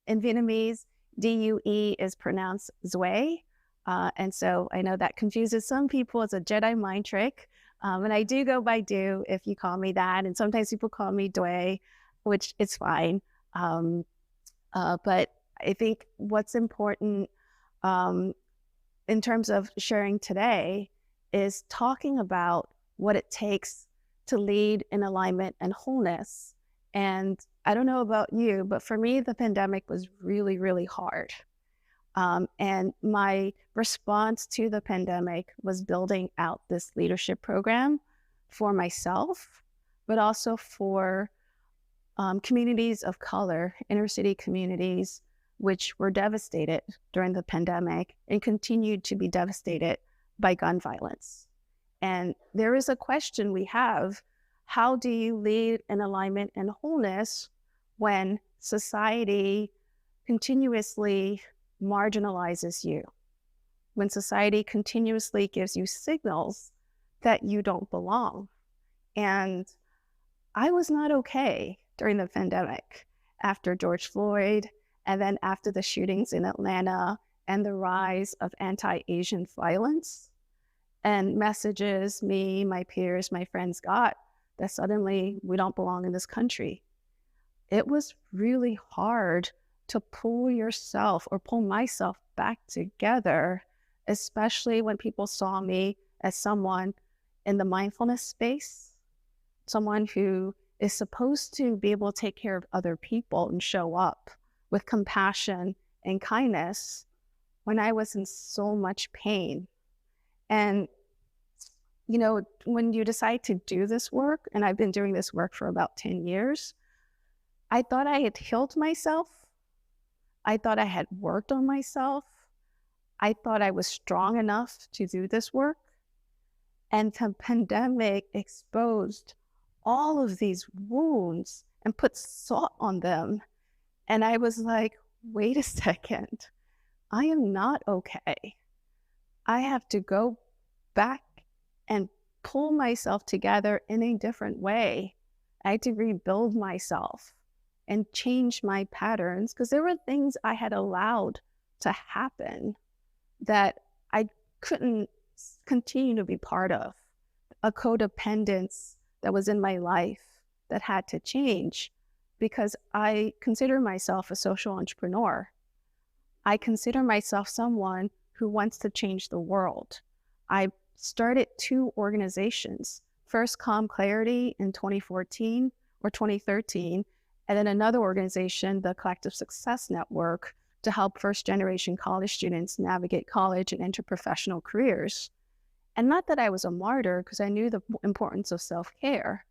In Vietnamese, DUE is pronounced Zue. And so I know that confuses some people. It's a Jedi mind trick. And I do go by Do if you call me that. And sometimes people call me Due, which is fine. Um, but I think what's important um, in terms of sharing today is talking about what it takes to lead in alignment and wholeness. And I don't know about you, but for me, the pandemic was really, really hard. And my response to the pandemic was building out this leadership program for myself, but also for communities of color, inner city communities, which were devastated during the pandemic and continued to be devastated by gun violence. And there is a question we have: how do you lead in alignment and wholeness when society continuously marginalizes you? When society continuously gives you signals that you don't belong? And I was not okay during the pandemic after George Floyd, and then after the shootings in Atlanta and the rise of anti-Asian violence and messages me, my peers, my friends got that suddenly we don't belong in this country. It was really hard to pull yourself or pull myself back together, especially when people saw me as someone in the mindfulness space, someone who is supposed to be able to take care of other people and show up with compassion and kindness when I was in so much pain. And, you know, when you decide to do this work, and I've been doing this work for about 10 years, I thought I had healed myself. I thought I had worked on myself. I thought I was strong enough to do this work. And the pandemic exposed all of these wounds and put salt on them. And I was like, wait a second, I am not okay. I have to go back and pull myself together in a different way. I had to rebuild myself and change my patterns because there were things I had allowed to happen that I couldn't continue to be part of. A codependence that was in my life that had to change because I consider myself a social entrepreneur. I consider myself someone who wants to change the world. I started 2 organizations, first Calm Clarity in 2014 or 2013, and then another organization, the Collective Success Network, to help first-generation college students navigate college and enter professional careers. And not that I was a martyr, because I knew the importance of self-care,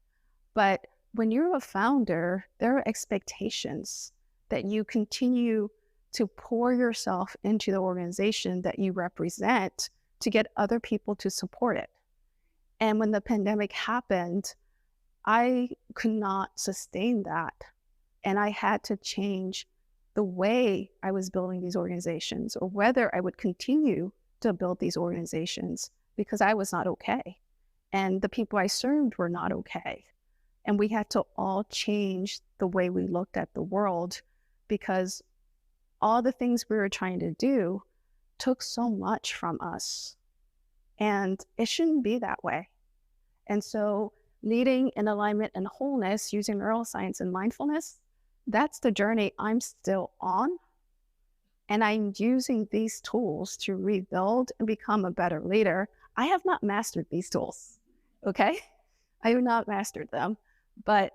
but when you're a founder, there are expectations that you continue to pour yourself into the organization that you represent to get other people to support it. And when the pandemic happened, I could not sustain that. And I had to change the way I was building these organizations or whether I would continue to build these organizations because I was not okay. And the people I served were not okay. And we had to all change the way we looked at the world because all the things we were trying to do took so much from us. And it shouldn't be that way. And so leading in alignment and wholeness using neuroscience and mindfulness, that's the journey I'm still on. And I'm using these tools to rebuild and become a better leader. I have not mastered these tools, okay? I have not mastered them, but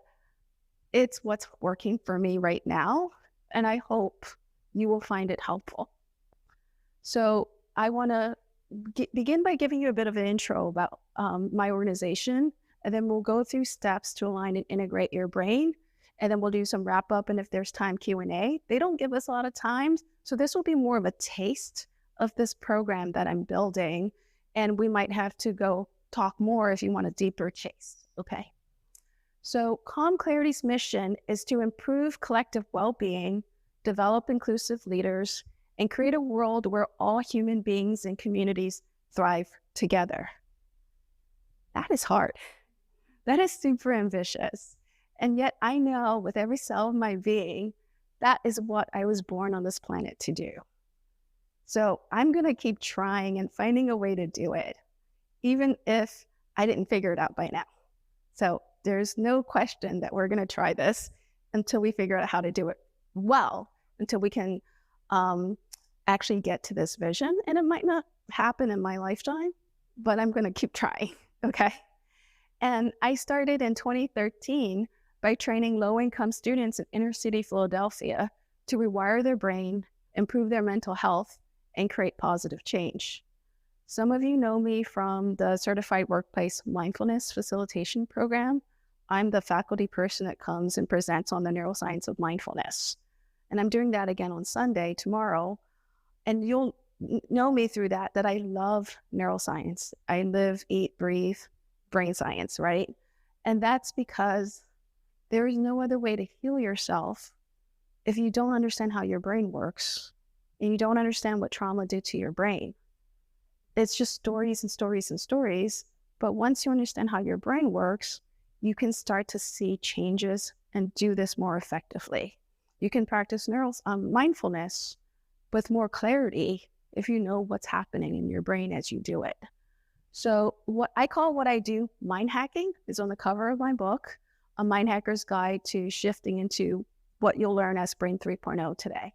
it's what's working for me right now. And I hope you will find it helpful. So I want to begin by giving you a bit of an intro about my organization, and then we'll go through steps to align and integrate your brain. And then we'll do some wrap up. And if there's time, Q&A. They don't give us a lot of time. So this will be more of a taste of this program that I'm building. And we might have to go talk more if you want a deeper chase, okay? So Calm Clarity's mission is to improve collective well-being, develop inclusive leaders, and create a world where all human beings and communities thrive together. That is hard. That is super ambitious. And yet I know with every cell of my being, That is what I was born on this planet to do. So I'm going to keep trying and finding a way to do it, even if I didn't figure it out by now. So there's no question that we're going to try this until we figure out how to do it well, until we can actually get to this vision. And it might not happen in my lifetime, but I'm going to keep trying. Okay. And I started in 2013 by training low-income students in inner city Philadelphia to rewire their brain, improve their mental health, and create positive change. Some of you know me from the Certified Workplace Mindfulness Facilitation Program. I'm the faculty person that comes and presents on the Neuroscience of Mindfulness. And I'm doing that again on Sunday, tomorrow. And you'll know me through that I love neuroscience. I live, eat, breathe brain science, right? And that's because there is no other way to heal yourself if you don't understand how your brain works and you don't understand what trauma did to your brain. It's just stories and stories and stories. But once you understand how your brain works, you can start to see changes and do this more effectively. You can practice mindfulness with more clarity if you know what's happening in your brain as you do it. So what I do mind hacking is on the cover of my book, A Mind Hacker's Guide to Shifting into What You'll Learn as Brain 3.0 today.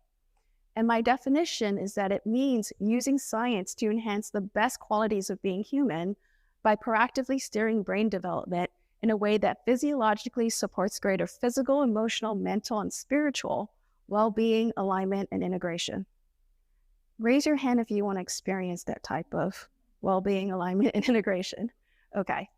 And my definition is that it means using science to enhance the best qualities of being human by proactively steering brain development in a way that physiologically supports greater physical, emotional, mental, and spiritual well-being, alignment, and integration. Raise your hand if you want to experience that type of well-being, alignment, and integration. Okay.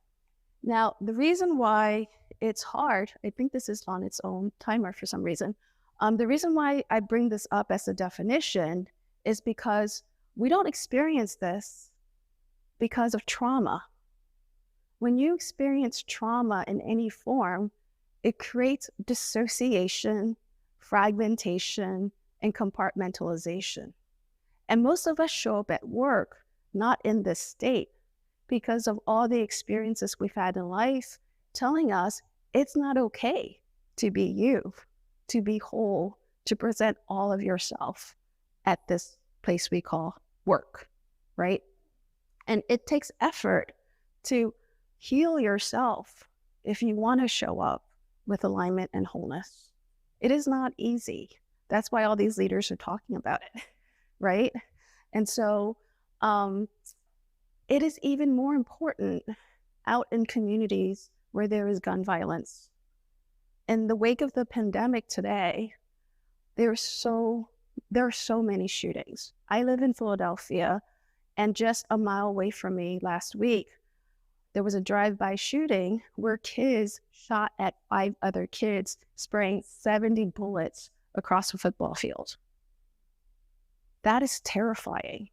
Now, the reason why it's hard, I think this is on its own timer for some reason. The reason why I bring this up as a definition is because we don't experience this because of trauma. When you experience trauma in any form, it creates dissociation, fragmentation, and compartmentalization. And most of us show up at work not in this state because of all the experiences we've had in life telling us it's not okay to be you, to be whole, to present all of yourself at this place we call work, right? And it takes effort to heal yourself if you want to show up with alignment and wholeness. It is not easy. That's why all these leaders are talking about it, right? And so it is even more important out in communities where there is gun violence. In the wake of the pandemic today, there are so many shootings. I live in Philadelphia, and just a mile away from me last week, there was a drive-by shooting where kids shot at 5 other kids, spraying 70 bullets across a football field. That is terrifying.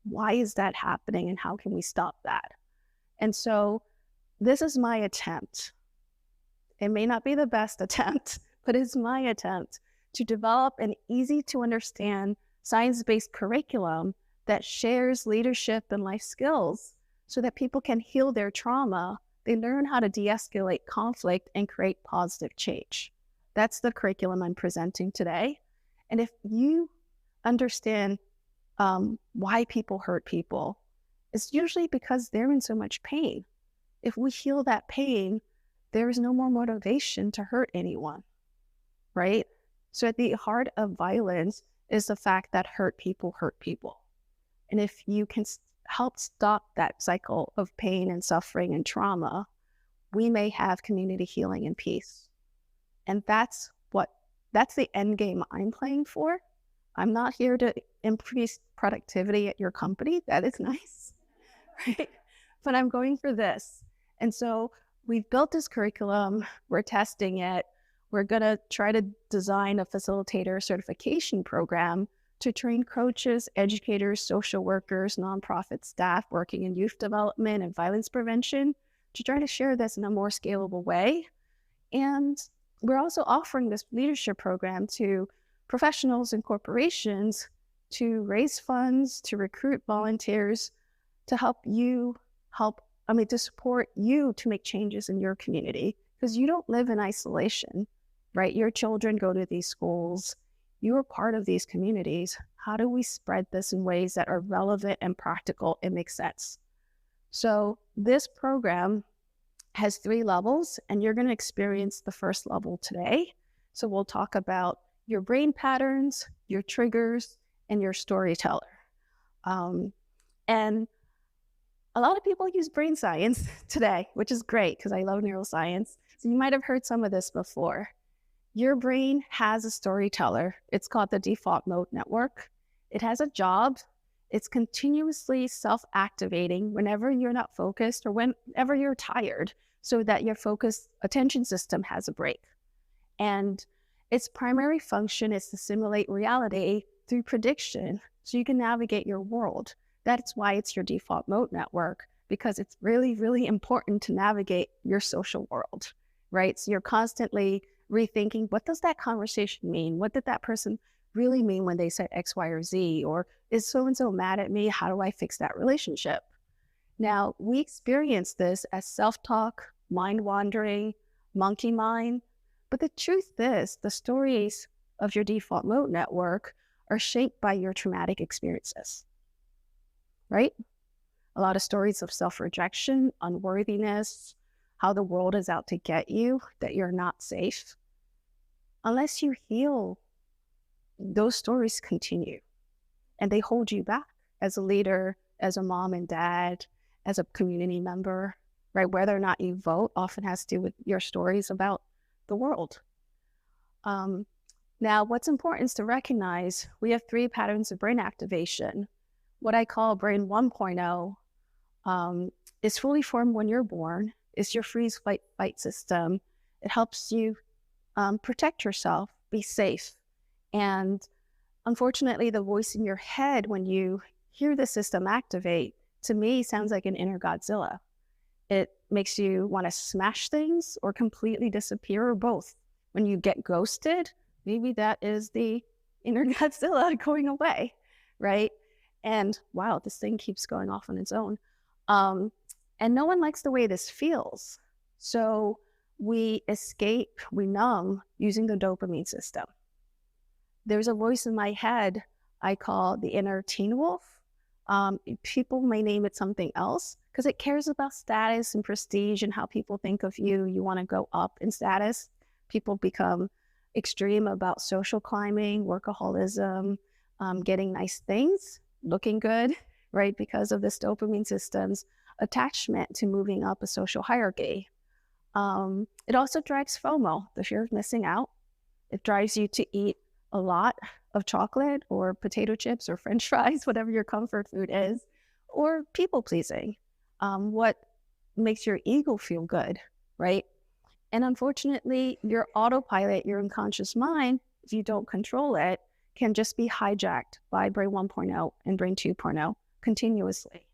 Why is that happening, and how can we stop that? And so this is my attempt. It may not be the best attempt, but it's my attempt to develop an easy-to-understand science-based curriculum that shares leadership and life skills so that people can heal their trauma. They learn how to de-escalate conflict and create positive change. That's the curriculum I'm presenting today. And if you understand why people hurt people, it's usually because they're in so much pain. If we heal that pain, there is no more motivation to hurt anyone, right? So at the heart of violence is the fact that hurt people hurt people. And if you can help stop that cycle of pain and suffering and trauma, we may have community healing and peace. And that's the end game I'm playing for. I'm not here to increase productivity at your company. That is nice, right? But I'm going for this. And so we've built this curriculum. We're testing it. We're going to try to design a facilitator certification program to train coaches, educators, social workers, nonprofit staff working in youth development and violence prevention to try to share this in a more scalable way. And we're also offering this leadership program to professionals and corporations to raise funds, to recruit volunteers, to to support you to make changes in your community, because you don't live in isolation, right? Your children go to these schools. You are part of these communities. How do we spread this in ways that are relevant and practical and make sense? So this program has 3 levels, and you're going to experience the first level today. So we'll talk about your brain patterns, your triggers, and your storyteller. Um, and a lot of people use brain science today, which is great because I love neuroscience. So you might have heard some of this before. Your brain has a storyteller. It's called the default mode network. It has a job. It's continuously self-activating whenever you're not focused or whenever you're tired, so that your focused attention system has a break. And its primary function is to simulate reality through prediction so you can navigate your world. That's why it's your default mode network, because it's really, really important to navigate your social world, right? So you're constantly rethinking, what does that conversation mean? What did that person really mean when they said X, Y, or Z? Or is so-and-so mad at me? How do I fix that relationship? Now, we experience this as self-talk, mind wandering, monkey mind. But the truth is, the stories of your default mode network are shaped by your traumatic experiences, right? A lot of stories of self-rejection, unworthiness, how the world is out to get you, that you're not safe. Unless you heal, those stories continue and they hold you back as a leader, as a mom and dad, as a community member, right? Whether or not you vote often has to do with your stories about the world. Now, what's important is to recognize we have 3 patterns of brain activation. What I call brain 1.0 is fully formed when you're born. It's your freeze, fight, fight system. It helps you protect yourself, be safe. And unfortunately, the voice in your head when you hear the system activate, to me, sounds like an inner Godzilla. It makes you want to smash things or completely disappear, or both. When you get ghosted, maybe that is the inner Godzilla going away, right? And wow, this thing keeps going off on its own. And no one likes the way this feels. So we escape, we numb using the dopamine system. There's a voice in my head I call the inner teen wolf. People may name it something else because it cares about status and prestige and how people think of you. You want to go up in status. People become extreme about social climbing, workaholism, getting nice things, looking good, right? Because of this dopamine system's attachment to moving up a social hierarchy. It also drives FOMO, the fear of missing out. It drives you to eat a lot of chocolate or potato chips or French fries, whatever your comfort food is, or people pleasing, what makes your ego feel good, right? And unfortunately, your autopilot, your unconscious mind, if you don't control it, can just be hijacked by brain 1.0 and brain 2.0 continuously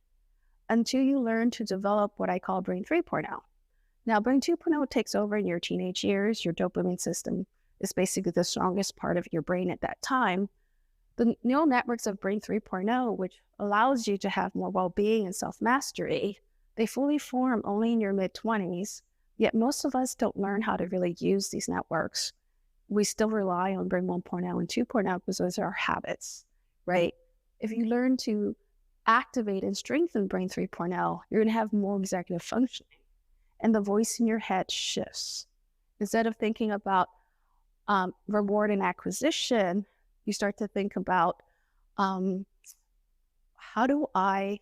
until you learn to develop what I call brain 3.0. Now, brain 2.0 takes over in your teenage years. Your dopamine system is basically the strongest part of your brain at that time. The neural networks of brain 3.0, which allows you to have more well-being and self-mastery, they fully form only in your mid-20s, yet most of us don't learn how to really use these networks. We still rely on brain 1.0 and 2.0 because those are our habits, right? If you learn to activate and strengthen brain 3.0, you're going to have more executive functioning, and the voice in your head shifts. Instead of thinking about reward and acquisition, you start to think about how do I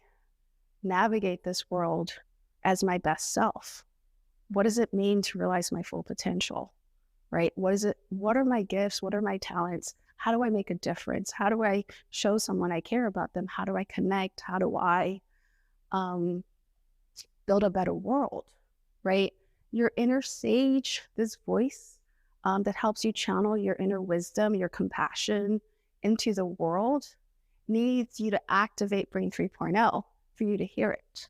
navigate this world as my best self? What does it mean to realize my full potential, right? What are my gifts? What are my talents? How do I make a difference? How do I show someone I care about them? How do I connect? How do I build a better world, right? Your inner sage, this voice that helps you channel your inner wisdom, your compassion into the world, needs you to activate brain 3.0 for you to hear it.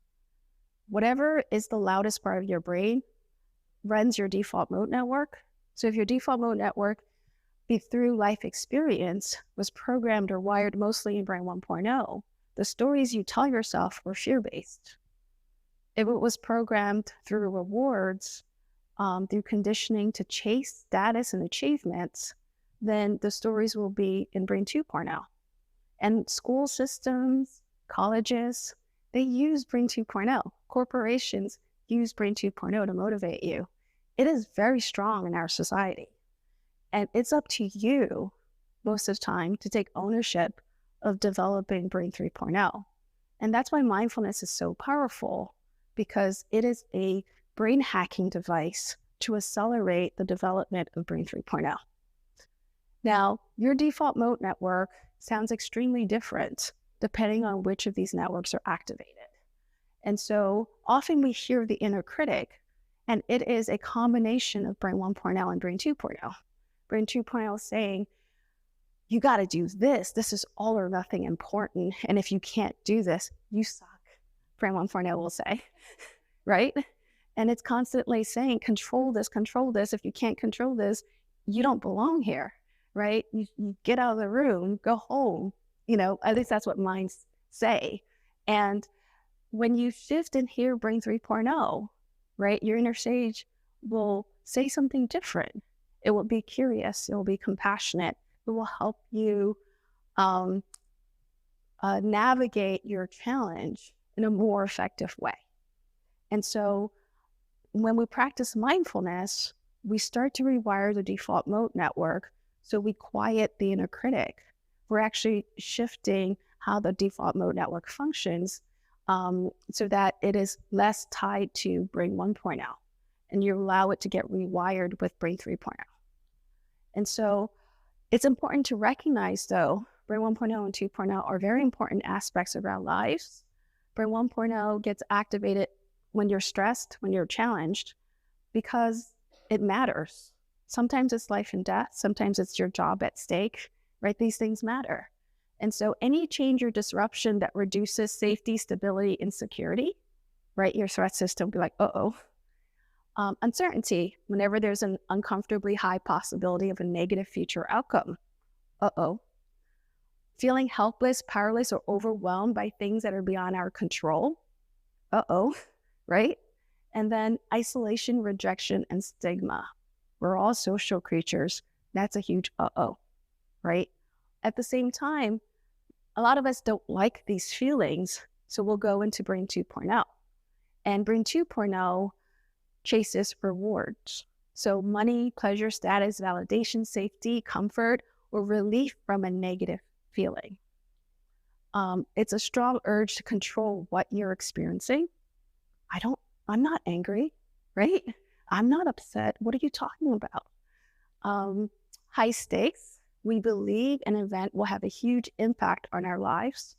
Whatever is the loudest part of your brain runs your default mode network. So if your default mode network through life experience was programmed or wired mostly in brain 1.0, the stories you tell yourself were fear-based. If it was programmed through rewards, through conditioning to chase status and achievements, then the stories will be in Brain 2.0. And school systems, colleges, they use Brain 2.0. Corporations use Brain 2.0 to motivate you. It is very strong in our society. And it's up to you most of the time to take ownership of developing Brain 3.0. And that's why mindfulness is so powerful, because it is a brain hacking device to accelerate the development of Brain 3.0. Now, your default mode network sounds extremely different depending on which of these networks are activated. And so often we hear the inner critic, and it is a combination of Brain 1.0 and Brain 2.0. Brain 2.0 is saying, you got to do this. This is all or nothing important. And if you can't do this, you suck. Brain 1.0 will say, right? And it's constantly saying, control this, control this. If you can't control this, you don't belong here, right? You get out of the room, go home. At least that's what minds say. And when you shift and hear Brain 3.0, right, your inner sage will say something different. It will be curious. It will be compassionate. It will help you navigate your challenge in a more effective way. And so when we practice mindfulness, we start to rewire the default mode network so we quiet the inner critic. We're actually shifting how the default mode network functions so that it is less tied to Brain 1.0, and you allow it to get rewired with Brain 3.0. And so it's important to recognize, though, Brain 1.0 and 2.0 are very important aspects of our lives. Brain 1.0 gets activated when you're stressed, when you're challenged, because it matters. Sometimes it's life and death. Sometimes it's your job at stake, right? These things matter. And so any change or disruption that reduces safety, stability, and security, right? Your threat system will be like, uh-oh. Uncertainty, whenever there's an uncomfortably high possibility of a negative future outcome. Uh-oh. Feeling helpless, powerless, or overwhelmed by things that are beyond our control. Uh-oh, right? And then isolation, rejection, and stigma. We're all social creatures. That's a huge uh-oh, right? At the same time, a lot of us don't like these feelings, so we'll go into Brain 2.0. And Brain 2.0 chases rewards. So money, pleasure, status, validation, safety, comfort, or relief from a negative feeling. It's a strong urge to control what you're experiencing. I'm not angry, right? I'm not upset. What are you talking about? High stakes. We believe an event will have a huge impact on our lives,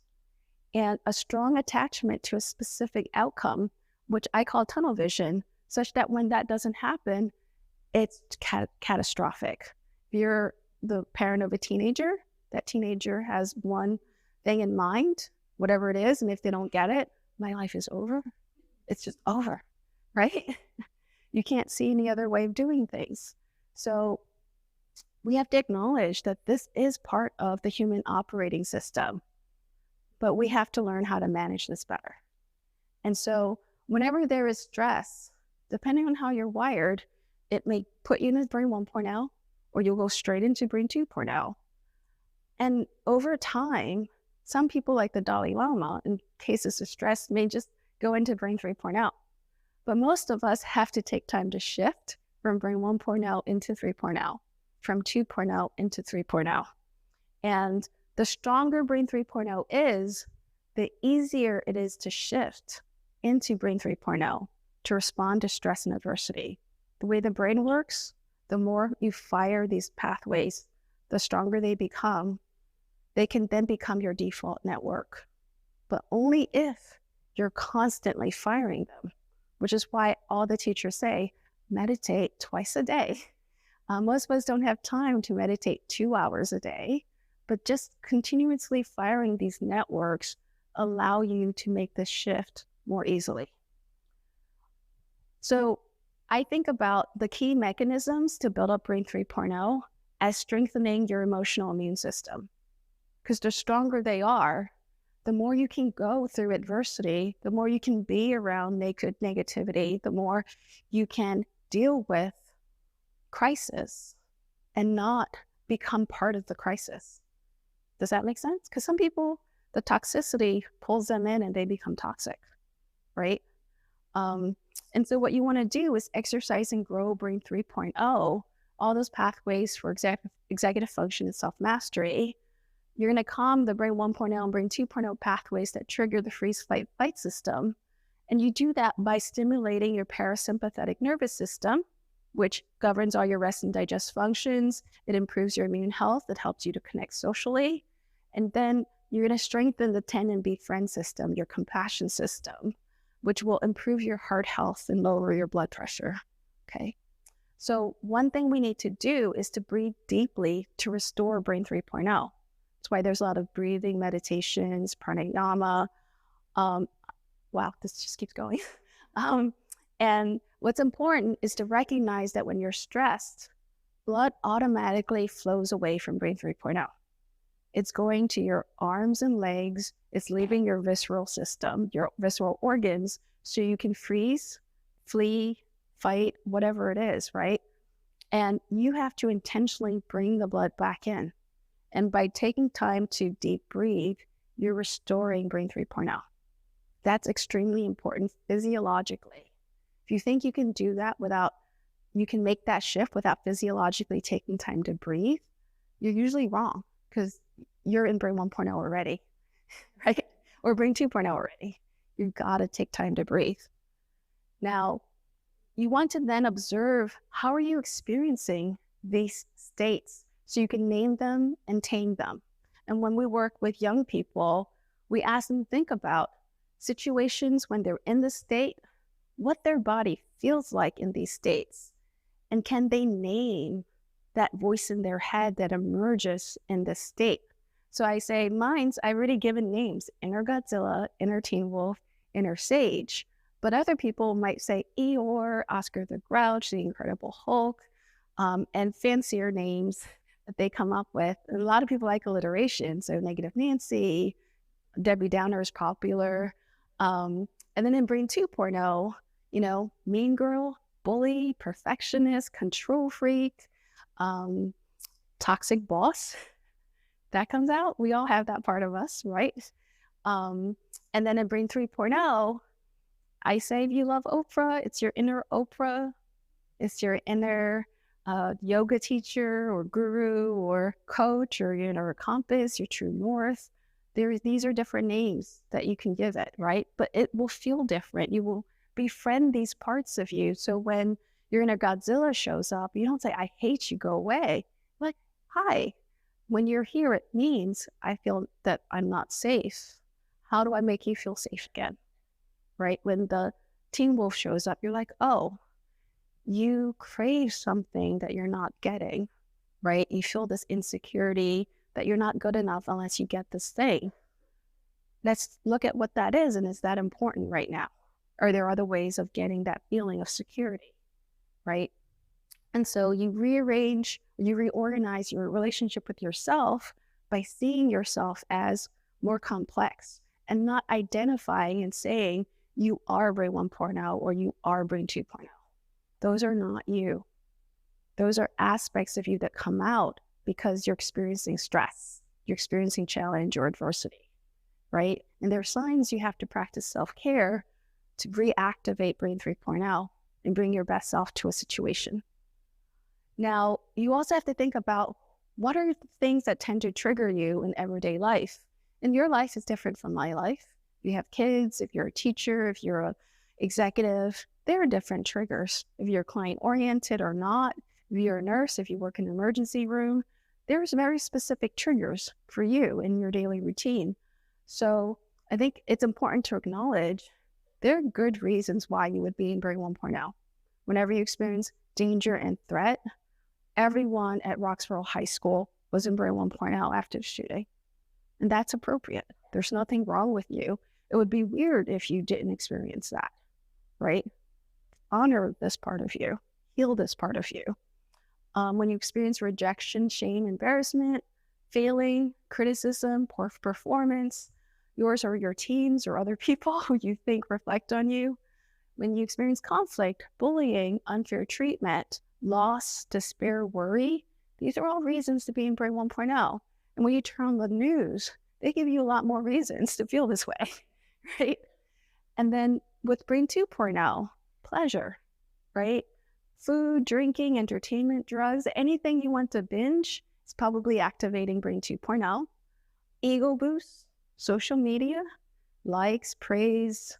and a strong attachment to a specific outcome, which I call tunnel vision, such that when that doesn't happen, it's catastrophic. If you're the parent of a teenager, that teenager has one thing in mind, whatever it is, and if they don't get it, my life is over. It's just over, right? You can't see any other way of doing things. So we have to acknowledge that this is part of the human operating system, but we have to learn how to manage this better. And so whenever there is stress, depending on how you're wired, it may put you in Brain 1.0, or you'll go straight into Brain 2.0. And over time, some people like the Dalai Lama, in cases of stress, may just go into Brain 3.0. But most of us have to take time to shift from Brain 1.0 into 3.0, from 2.0 into 3.0. And the stronger Brain 3.0 is, the easier it is to shift into Brain 3.0 to respond to stress and adversity. The way the brain works, the more you fire these pathways, the stronger they become. They can then become your default network, but only if you're constantly firing them, which is why all the teachers say, meditate twice a day. Most of us don't have time to meditate 2 hours a day, but just continuously firing these networks allow you to make this shift more easily. So I think about the key mechanisms to build up Brain 3.0 as strengthening your emotional immune system. Because the stronger they are, the more you can go through adversity, the more you can be around negativity, the more you can deal with crisis and not become part of the crisis. Does that make sense? Because some people, the toxicity pulls them in and they become toxic, right? Um, and so what you want to do is exercise and grow Brain 3.0, all those pathways for executive function and self-mastery. You're going to calm the Brain 1.0 and Brain 2.0 pathways that trigger the freeze, fight, flight system. And you do that by stimulating your parasympathetic nervous system, which governs all your rest and digest functions. It improves your immune health. It helps you to connect socially. And then you're going to strengthen the 10 and befriend system, your compassion system, which will improve your heart health and lower your blood pressure. Okay. So one thing we need to do is to breathe deeply to restore Brain 3.0. That's why there's a lot of breathing meditations, pranayama. Wow, this just keeps going. And what's important is to recognize that when you're stressed, blood automatically flows away from Brain 3.0. It's going to your arms and legs. It's leaving your visceral system, your visceral organs, so you can freeze, flee, fight, whatever it is, right? And you have to intentionally bring the blood back in. And by taking time to deep breathe, you're restoring Brain 3.0. That's extremely important physiologically. If you think you can do that you can make that shift without physiologically taking time to breathe, you're usually wrong because you're in Brain 1.0 already, right? Or Brain 2.0 already. You've got to take time to breathe. Now, you want to then observe how are you experiencing these states so you can name them and tame them. And when we work with young people, we ask them to think about situations when they're in the state, what their body feels like in these states, and can they name that voice in their head that emerges in this state. So I say, mine's, I've already given names, inner Godzilla, inner Teen Wolf, inner Sage, but other people might say Eeyore, Oscar the Grouch, the Incredible Hulk, and fancier names that they come up with. And a lot of people like alliteration, so Negative Nancy, Debbie Downer is popular. And then in Brain 2.0, mean girl, bully, perfectionist, control freak, toxic boss, that comes out. We all have that part of us, right? And then in Brain 3.0, I say if you love Oprah, it's your inner Oprah. It's your inner yoga teacher or guru or coach or your inner compass, your true north. These are different names that you can give it, right? But it will feel different. You will befriend these parts of you. So when your inner Godzilla shows up, you don't say, I hate you, go away. Like, hi. When you're here, it means I feel that I'm not safe. How do I make you feel safe again? Right? When the Teen Wolf shows up, you're like, oh, you crave something that you're not getting, right? You feel this insecurity that you're not good enough unless you get this thing. Let's look at what that is, and is that important right now? Are there other ways of getting that feeling of security, right? And so you reorganize your relationship with yourself by seeing yourself as more complex and not identifying and saying you are Brain 1.0 or you are Brain 2.0. Those are not you. Those are aspects of you that come out because you're experiencing stress, you're experiencing challenge or adversity, right? And there are signs you have to practice self-care to reactivate Brain 3.0 and bring your best self to a situation. Now, you also have to think about what are the things that tend to trigger you in everyday life. And your life is different from my life. If you have kids, if you're a teacher, if you're an executive, there are different triggers. If you're client-oriented or not, if you're a nurse, if you work in an emergency room, there's very specific triggers for you in your daily routine. So I think it's important to acknowledge there are good reasons why you would be in Brain 1.0. Whenever you experience danger and threat, everyone at Roxborough High School was in Brain 1.0 after the shooting. And that's appropriate. There's nothing wrong with you. It would be weird if you didn't experience that, right? Honor this part of you. Heal this part of you. When you experience rejection, shame, embarrassment, failing, criticism, poor performance, yours or your team's or other people who you think reflect on you, when you experience conflict, bullying, unfair treatment, loss, despair, worry, These are all reasons to be in Brain 1.0. And when you turn on the news, they give you a lot more reasons to feel this way, right? And then with Brain 2.0, pleasure, right? Food, drinking, entertainment, drugs, anything you want to binge is probably activating Brain 2.0. Ego boosts, social media, likes, praise,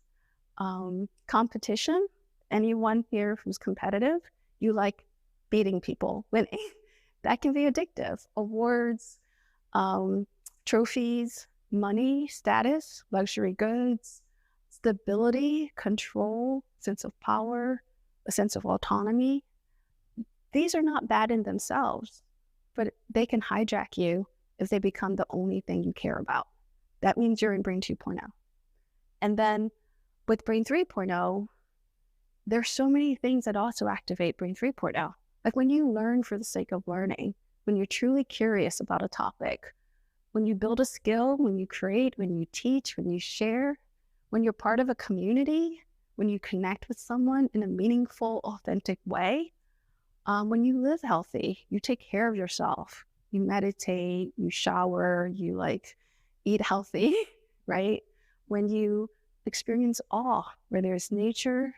competition. Anyone here who's competitive, you like beating people, winning. That can be addictive. Awards, trophies, money, status, luxury goods, stability, control, sense of power, a sense of autonomy. These are not bad in themselves, but they can hijack you if they become the only thing you care about. That means you're in Brain 2.0. And then with Brain 3.0, there's so many things that also activate Brain 3.0. Like when you learn for the sake of learning, when you're truly curious about a topic, when you build a skill, when you create, when you teach, when you share, when you're part of a community, when you connect with someone in a meaningful, authentic way, when you live healthy, you take care of yourself, you meditate, you shower, you eat healthy, right? When you experience awe, where there's nature,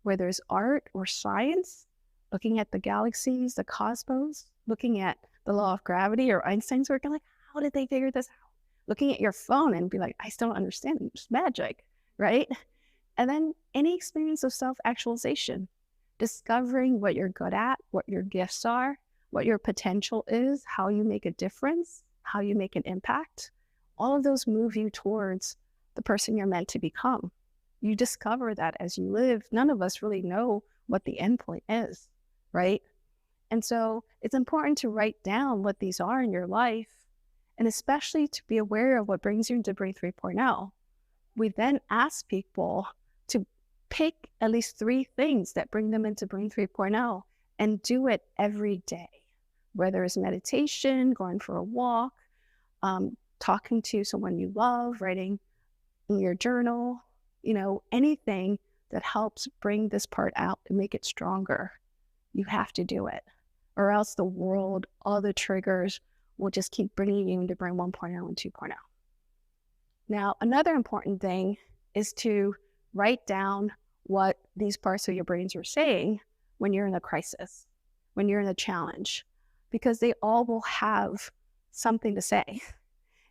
where there's art or science, looking at the galaxies, the cosmos, looking at the law of gravity or Einstein's work, and how did they figure this out? Looking at your phone and be like, I still don't understand it. It's magic, right? And then any experience of self-actualization, discovering what you're good at, what your gifts are, what your potential is, how you make a difference, how you make an impact. All of those move you towards the person you're meant to become. You discover that as you live. None of us really know what the end point is, right? And so it's important to write down what these are in your life, and especially to be aware of what brings you into Brain 3.0. We then ask people to pick at least 3 things that bring them into Brain 3.0 and do it every day, whether it's meditation, going for a walk, talking to someone you love, writing in your journal, anything that helps bring this part out and make it stronger. You have to do it, or else the world, all the triggers will just keep bringing you into Brain 1.0 and 2.0. Now, another important thing is to write down what these parts of your brains are saying when you're in a crisis, when you're in a challenge, because they all will have something to say.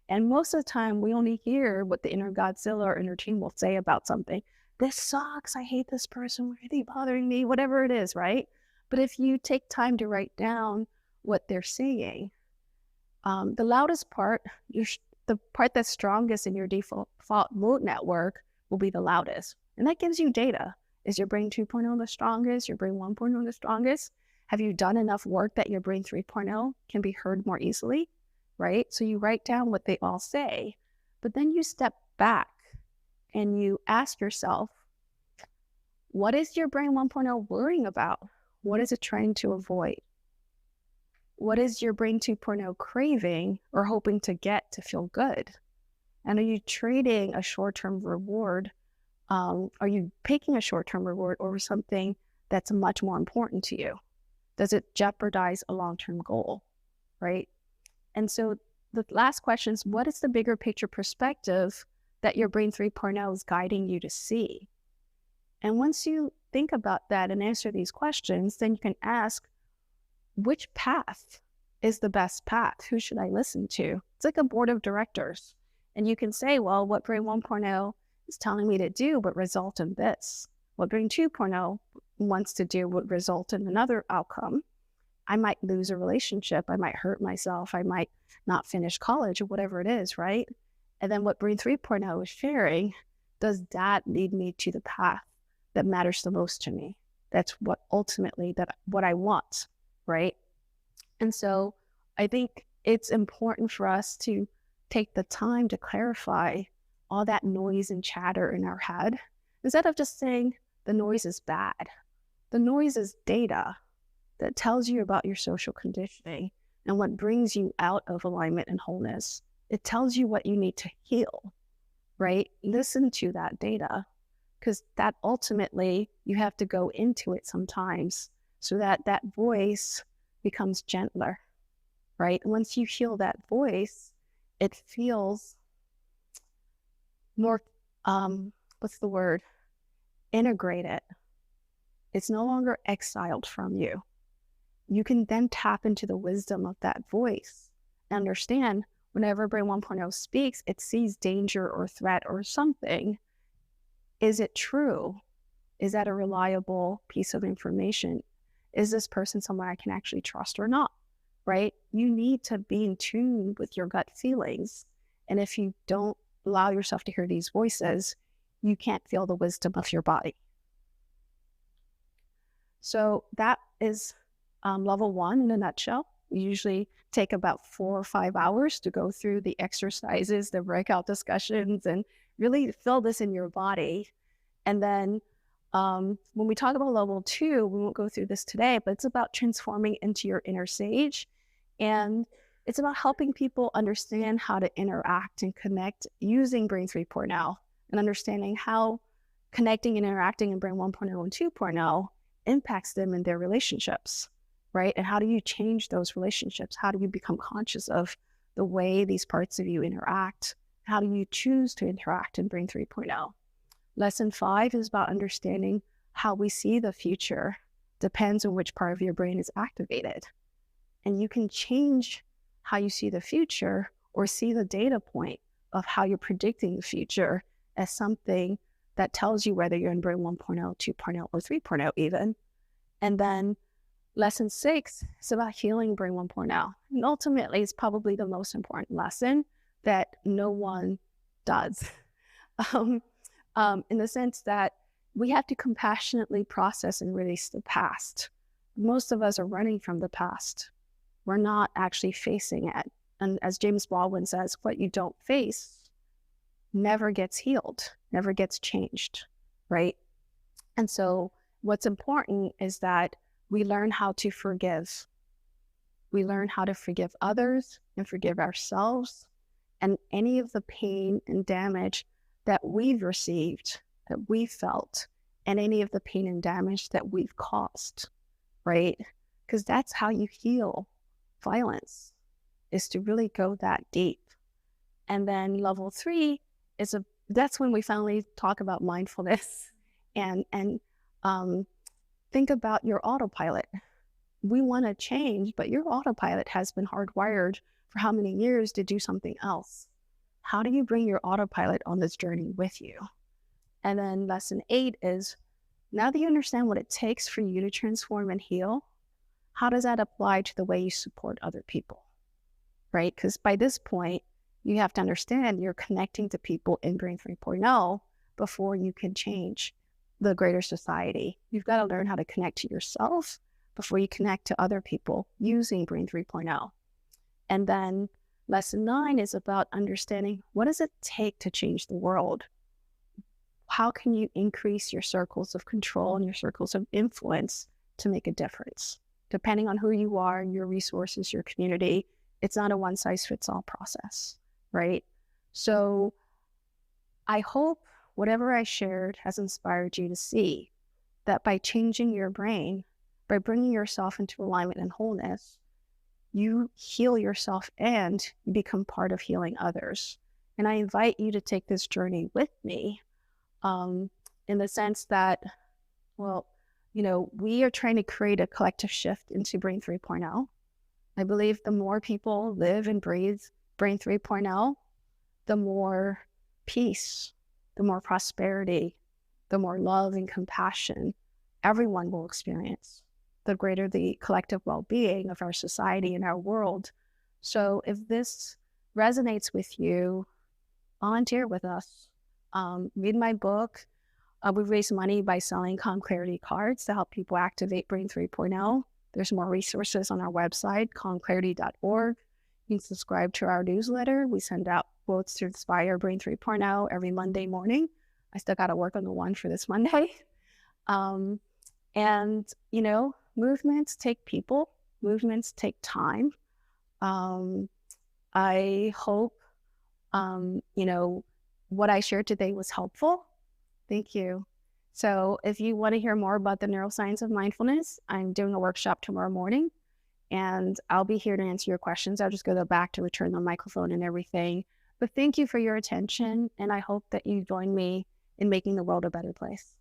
And most of the time, we only hear what the inner Godzilla or inner team will say about something. This sucks. I hate this person. Why are they bothering me? Whatever it is, right? But if you take time to write down what they're saying, the loudest part, the part that's strongest in your default mode network will be the loudest. And that gives you data. Is your Brain 2.0 the strongest? Your Brain 1.0 the strongest? Have you done enough work that your Brain 3.0 can be heard more easily? Right? So you write down what they all say, but then you step back and you ask yourself, what is your Brain 1.0 worrying about? What is it trying to avoid? What is your Brain 2.0 craving or hoping to get to feel good? And are you trading a short-term reward? Are you picking a short-term reward over something that's much more important to you? Does it jeopardize a long-term goal, right? And so the last question is, what is the bigger picture perspective that your Brain 3.0 is guiding you to see? And once you think about that and answer these questions, then you can ask, which path is the best path? Who should I listen to? It's like a board of directors. And you can say, well, what Brain 1.0 is telling me to do would result in this. What Brain 2.0 wants to do would result in another outcome. I might lose a relationship. I might hurt myself. I might not finish college or whatever it is, right? And then what Brain 3.0 is sharing, does that lead me to the path that matters the most to me? That's what ultimately what I want, right? And so I think it's important for us to take the time to clarify all that noise and chatter in our head, instead of just saying the noise is bad. The noise is data that tells you about your social conditioning and what brings you out of alignment and wholeness. It tells you what you need to heal, right? Listen to that data, because that ultimately you have to go into it sometimes so that that voice becomes gentler, right? Once you heal that voice, it feels more, what's the word? Integrated. It's no longer exiled from you. You can then tap into the wisdom of that voice and understand whenever Brain 1.0 speaks, it sees danger or threat or something. Is it true? Is that a reliable piece of information? Is this person someone I can actually trust or not? Right? You need to be in tune with your gut feelings. And if you don't allow yourself to hear these voices, you can't feel the wisdom of your body. So that is level 1 in a nutshell. We usually take about 4 or 5 hours to go through the exercises, the breakout discussions, and really feel this in your body. And then when we talk about level 2, we won't go through this today, but it's about transforming into your inner sage. And it's about helping people understand how to interact and connect using Brain 3.0 and understanding how connecting and interacting in Brain 1.0 and 2.0 impacts them in their relationships, right? And how do you change those relationships? How do you become conscious of the way these parts of you interact? How do you choose to interact in Brain 3.0? Lesson 5 is about understanding how we see the future depends on which part of your brain is activated. And you can change how you see the future or see the data point of how you're predicting the future as something that tells you whether you're in Brain 1.0, 2.0, or 3.0 even. And then lesson 6 is about healing Brain 1.0. And ultimately, it's probably the most important lesson that no one does. In the sense that we have to compassionately process and release the past. Most of us are running from the past. We're not actually facing it. And as James Baldwin says, what you don't face never gets healed, never gets changed, right? And so what's important is that we learn how to forgive. We learn how to forgive others and forgive ourselves and any of the pain and damage that we've received, that we felt, and any of the pain and damage that we've caused, right? Because that's how you heal violence, is to really go that deep. And then level 3 is that's when we finally talk about mindfulness and think about your autopilot. We want to change, but your autopilot has been hardwired for how many years to do something else? How do you bring your autopilot on this journey with you? And then lesson 8 is, now that you understand what it takes for you to transform and heal, how does that apply to the way you support other people, right? Because by this point, you have to understand you're connecting to people in Brain 3.0 before you can change the greater society. You've got to learn how to connect to yourself before you connect to other people using Brain 3.0. And then lesson 9 is about understanding, what does it take to change the world? How can you increase your circles of control and your circles of influence to make a difference? Depending on who you are, your resources, your community, it's not a one-size-fits-all process, right? So I hope whatever I shared has inspired you to see that by changing your brain, by bringing yourself into alignment and wholeness, you heal yourself and you become part of healing others. And I invite you to take this journey with me in the sense that, well, you know, we are trying to create a collective shift into Brain 3.0. I believe the more people live and breathe Brain 3.0, the more peace, the more prosperity, the more love and compassion everyone will experience, the greater the collective well-being of our society and our world. So if this resonates with you, volunteer with us. Read my book. We raise money by selling Calm Clarity cards to help people activate Brain 3.0. There's more resources on our website, calmclarity.org. You can subscribe to our newsletter. We send out quotes to inspire Brain 3.0 every Monday morning. I still got to work on the one for this Monday. And, you know, movements take people. Movements take time. I hope, you know, what I shared today was helpful. Thank you. So if you want to hear more about the neuroscience of mindfulness, I'm doing a workshop tomorrow morning. and I'll be here to answer your questions. I'll just go back to return the microphone and everything. But thank you for your attention, and I hope that you join me in making the world a better place.